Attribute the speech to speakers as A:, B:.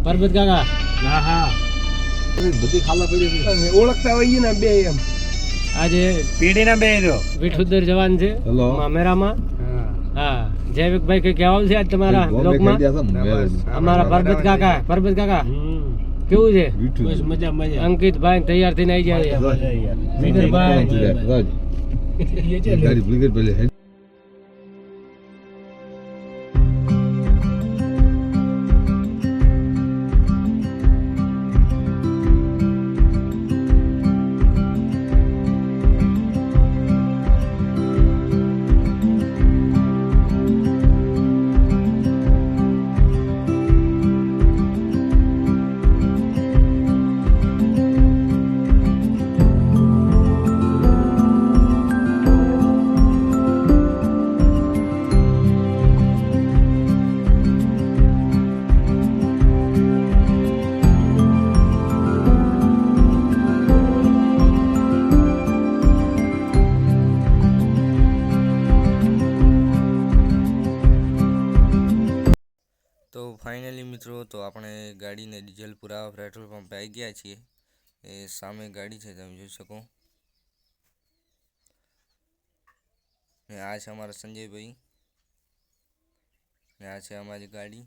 A: પરબત કાકા.
B: હા હા
C: બધી ખાલા પડી છે.
B: ઓળખતા હોઈએ ને બે એમ
A: આજે
B: પેઢીના બે જો
A: વિઠુદર જવાન છે
C: હેલો.
A: મામેરામાં.
B: હા
A: હા જયવિકભાઈ કઈ કહેવાનું છે આજ તમારા બ્લોગમાં? અમારા પરબત કાકા કેવું છે?
B: બસ મજા મજા
A: અંકિતભાઈ તૈયાર થઈને આવી જાય. જીગરભાઈ
D: તો ફાઇનલી મિત્રો તો આપણે ગાડીને ડીઝલ પુરાવા પેટ્રોલ પંપે આવી ગયા છીએ. એ સામે ગાડી છે તમે જોઈ શકો. ને આ છે અમારા સંજયભાઈ ને આ છે અમારી ગાડી.